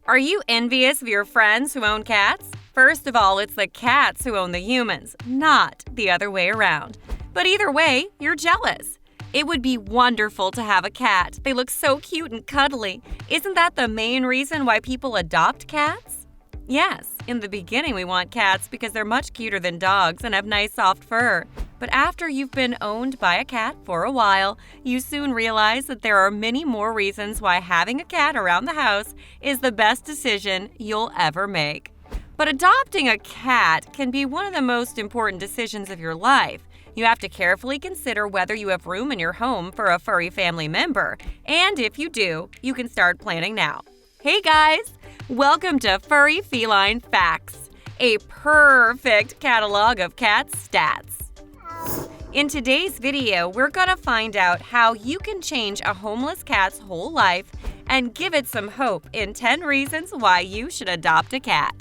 Are you envious of your friends who own cats? First of all, it's the cats who own the humans, not the other way around. But either way, you're jealous. It would be wonderful to have a cat. They look so cute and cuddly. Isn't that the main reason why people adopt cats? Yes, in the beginning we want cats because they're much cuter than dogs and have nice soft fur. But after you've been owned by a cat for a while, you soon realize that there are many more reasons why having a cat around the house is the best decision you'll ever make. But adopting a cat can be one of the most important decisions of your life. You have to carefully consider whether you have room in your home for a furry family member. And if you do, you can start planning now. Hey guys! Welcome to Furry Feline Facts, a perfect catalog of cat stats. In today's video, we're gonna find out how you can change a homeless cat's whole life and give it some hope in 10 reasons why you should adopt a cat.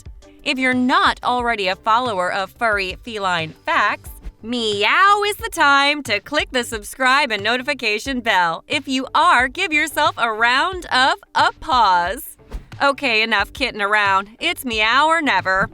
If you're not already a follower of Furry Feline Facts, meow is the time to click the subscribe and notification bell. If you are, give yourself a round of applause. Okay, enough kidding around. It's meow or never.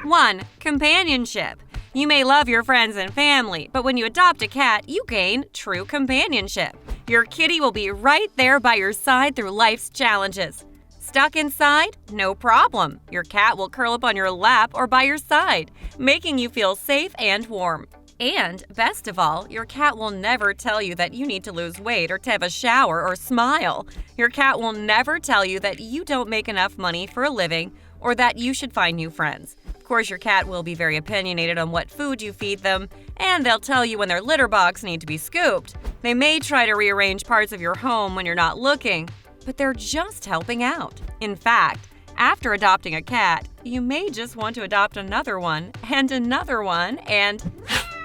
1. Companionship. You may love your friends and family, but when you adopt a cat, you gain true companionship. Your kitty will be right there by your side through life's challenges. Stuck inside? No problem. Your cat will curl up on your lap or by your side, making you feel safe and warm. And, best of all, your cat will never tell you that you need to lose weight or to have a shower or smile. Your cat will never tell you that you don't make enough money for a living or that you should find new friends. Of course, your cat will be very opinionated on what food you feed them, and they'll tell you when their litter box needs to be scooped. They may try to rearrange parts of your home when you're not looking, but they're just helping out. In fact, after adopting a cat, you may just want to adopt another one, and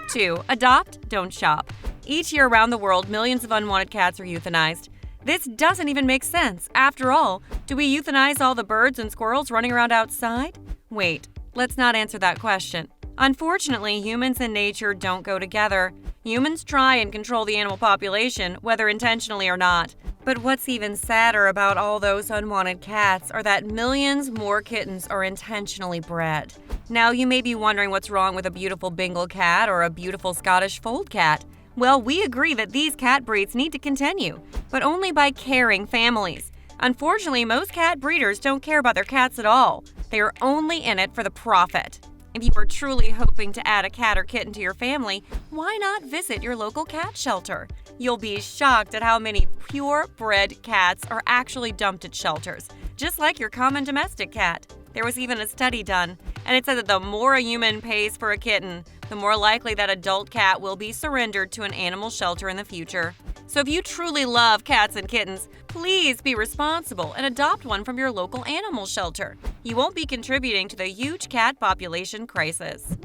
2. Adopt, don't shop. Each year around the world, millions of unwanted cats are euthanized. This doesn't even make sense. After all, do we euthanize all the birds and squirrels running around outside? Wait, let's not answer that question. Unfortunately, humans and nature don't go together. Humans try and control the animal population, whether intentionally or not. But what's even sadder about all those unwanted cats are that millions more kittens are intentionally bred. Now, you may be wondering what's wrong with a beautiful Bengal cat or a beautiful Scottish fold cat. Well, we agree that these cat breeds need to continue, but only by caring families. Unfortunately, most cat breeders don't care about their cats at all. They are only in it for the profit. If you are truly hoping to add a cat or kitten to your family, why not visit your local cat shelter? You'll be shocked at how many purebred cats are actually dumped at shelters, just like your common domestic cat. There was even a study done, and it said that the more a human pays for a kitten, the more likely that adult cat will be surrendered to an animal shelter in the future. So if you truly love cats and kittens, please be responsible and adopt one from your local animal shelter. You won't be contributing to the huge cat population crisis.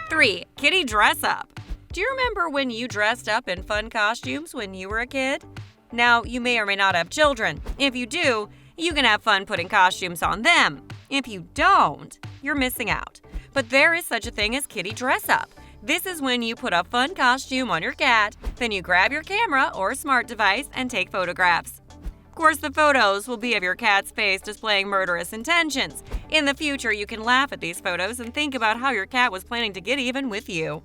3. Kitty dress up. Do you remember when you dressed up in fun costumes when you were a kid? Now, you may or may not have children. If you do, you can have fun putting costumes on them. If you don't, you're missing out. But there is such a thing as kitty dress up. This is when you put a fun costume on your cat, then you grab your camera or smart device and take photographs. Of course, the photos will be of your cat's face displaying murderous intentions. In the future, you can laugh at these photos and think about how your cat was planning to get even with you.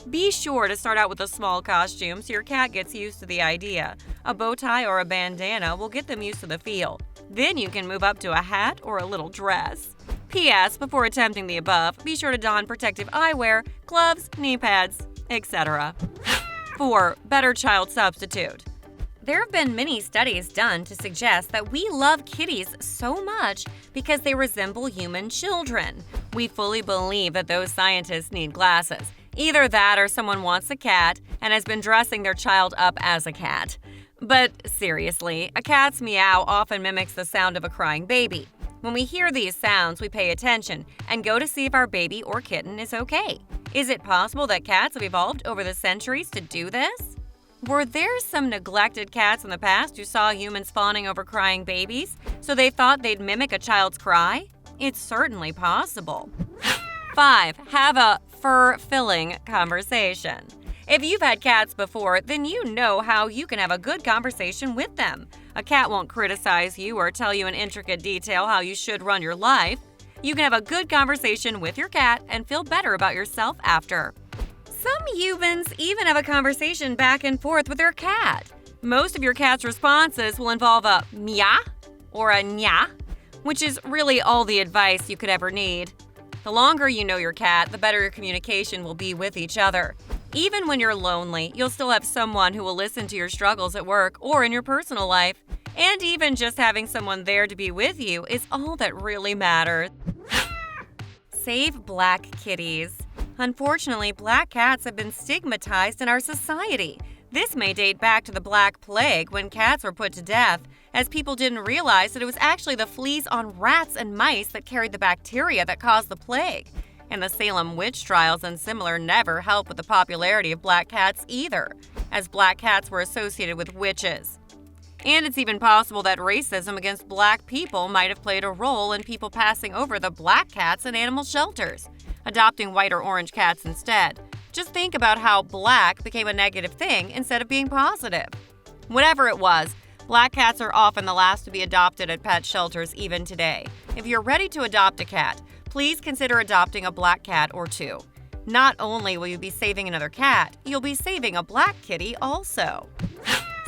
Be sure to start out with a small costume so your cat gets used to the idea. A bow tie or a bandana will get them used to the feel. Then you can move up to a hat or a little dress. P.S. Before attempting the above, be sure to don protective eyewear, gloves, knee pads, etc. 4. Better child substitute. There have been many studies done to suggest that we love kitties so much because they resemble human children. We fully believe that those scientists need glasses. Either that or someone wants a cat and has been dressing their child up as a cat. But seriously, a cat's meow often mimics the sound of a crying baby. When we hear these sounds, we pay attention and go to see if our baby or kitten is okay. Is it possible that cats have evolved over the centuries to do this? Were there some neglected cats in the past who saw humans fawning over crying babies, so they thought they'd mimic a child's cry? It's certainly possible. 5. Have a fur-filling conversation. If you've had cats before, then you know how you can have a good conversation with them. A cat won't criticize you or tell you in intricate detail how you should run your life. You can have a good conversation with your cat and feel better about yourself after. Some humans even have a conversation back and forth with their cat. Most of your cat's responses will involve a meow or a nya, which is really all the advice you could ever need. The longer you know your cat, the better your communication will be with each other. Even when you're lonely, you'll still have someone who will listen to your struggles at work or in your personal life. And even just having someone there to be with you is all that really matters. Save black kitties. Unfortunately, black cats have been stigmatized in our society. This may date back to the Black Plague when cats were put to death, as people didn't realize that it was actually the fleas on rats and mice that carried the bacteria that caused the plague. And the Salem witch trials and similar never helped with the popularity of black cats either, as black cats were associated with witches. And it's even possible that racism against black people might have played a role in people passing over the black cats in animal shelters, adopting white or orange cats instead. Just think about how black became a negative thing instead of being positive. Whatever it was, black cats are often the last to be adopted at pet shelters even today. If you're ready to adopt a cat, please consider adopting a black cat or two. Not only will you be saving another cat, you'll be saving a black kitty also.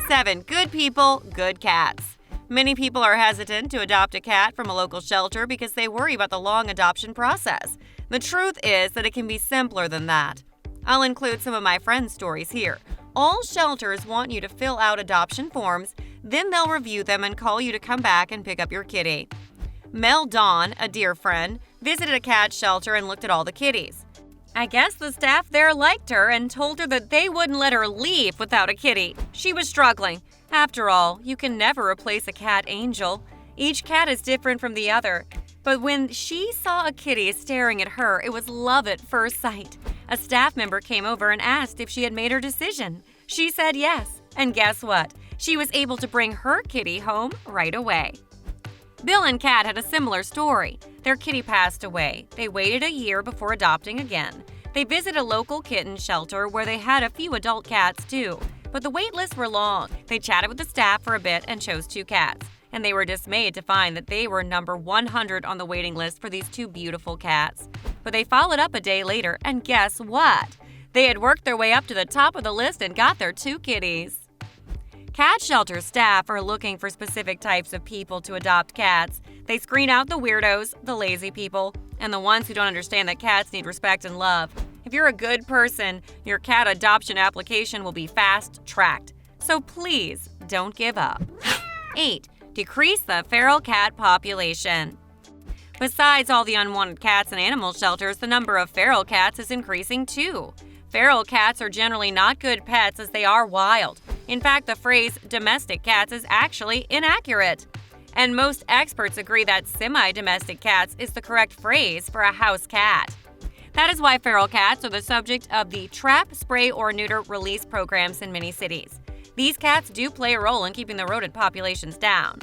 7. Good people, good cats. Many people are hesitant to adopt a cat from a local shelter because they worry about the long adoption process. The truth is that it can be simpler than that. I'll include some of my friends' stories here. All shelters want you to fill out adoption forms, then they'll review them and call you to come back and pick up your kitty. Mel Dawn, a dear friend, visited a cat shelter and looked at all the kitties. I guess the staff there liked her and told her that they wouldn't let her leave without a kitty. She was struggling. After all, you can never replace a cat angel. Each cat is different from the other. But when she saw a kitty staring at her, it was love at first sight. A staff member came over and asked if she had made her decision. She said yes, and guess what? She was able to bring her kitty home right away. Bill and Kat had a similar story. Their kitty passed away. They waited a year before adopting again. They visited a local kitten shelter where they had a few adult cats too, but the wait lists were long. They chatted with the staff for a bit and chose 2 cats, and they were dismayed to find that they were number 100 on the waiting list for these 2 beautiful cats. But they followed up a day later, and guess what? They had worked their way up to the top of the list and got their 2 kitties. Cat shelter staff are looking for specific types of people to adopt cats. They screen out the weirdos, the lazy people, and the ones who don't understand that cats need respect and love. If you're a good person, your cat adoption application will be fast-tracked. So please, don't give up. 8. Decrease the feral cat population. Besides all the unwanted cats in animal shelters, the number of feral cats is increasing too. Feral cats are generally not good pets as they are wild. In fact, the phrase domestic cats is actually inaccurate. And most experts agree that semi-domestic cats is the correct phrase for a house cat. That is why feral cats are the subject of the trap, spray, or neuter release programs in many cities. These cats do play a role in keeping the rodent populations down.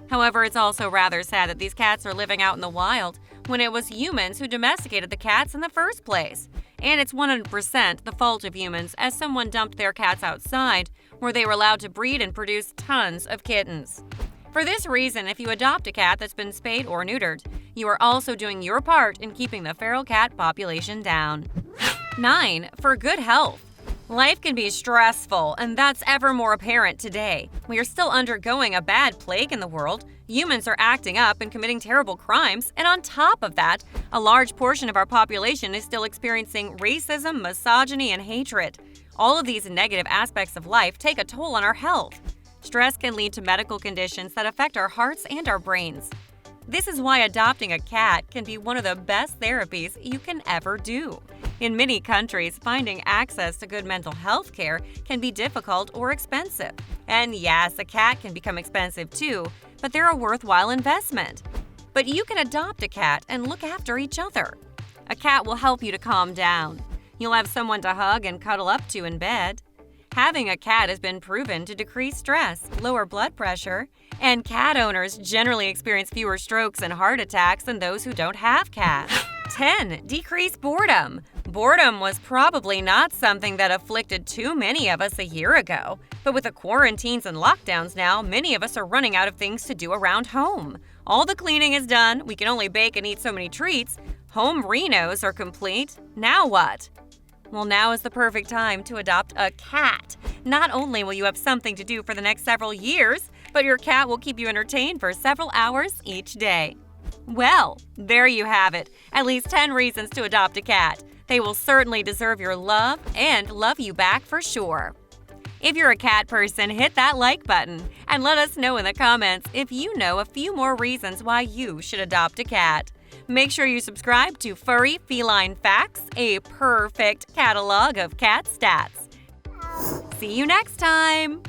However, it's also rather sad that these cats are living out in the wild when it was humans who domesticated the cats in the first place. And it's 100% the fault of humans, as someone dumped their cats outside, where they were allowed to breed and produce tons of kittens. For this reason, if you adopt a cat that's been spayed or neutered, you are also doing your part in keeping the feral cat population down. 9. For good health. Life can be stressful, and that's ever more apparent today. We are still undergoing a bad plague in the world. Humans are acting up and committing terrible crimes, and on top of that, a large portion of our population is still experiencing racism, misogyny, and hatred. All of these negative aspects of life take a toll on our health. Stress can lead to medical conditions that affect our hearts and our brains. This is why adopting a cat can be one of the best therapies you can ever do. In many countries, finding access to good mental health care can be difficult or expensive. And yes, a cat can become expensive too, but they're a worthwhile investment. But you can adopt a cat and look after each other. A cat will help you to calm down. You'll have someone to hug and cuddle up to in bed. Having a cat has been proven to decrease stress, lower blood pressure, and cat owners generally experience fewer strokes and heart attacks than those who don't have cats. 10. Decrease boredom. Boredom was probably not something that afflicted too many of us a year ago. But with the quarantines and lockdowns now, many of us are running out of things to do around home. All the cleaning is done, we can only bake and eat so many treats. Home renos are complete. Now what? Well, now is the perfect time to adopt a cat. Not only will you have something to do for the next several years, but your cat will keep you entertained for several hours each day. Well, there you have it. At least 10 reasons to adopt a cat. They will certainly deserve your love and love you back for sure. If you're a cat person, hit that like button and let us know in the comments if you know a few more reasons why you should adopt a cat. Make sure you subscribe to Furry Feline Facts, a perfect catalog of cat stats. See you next time!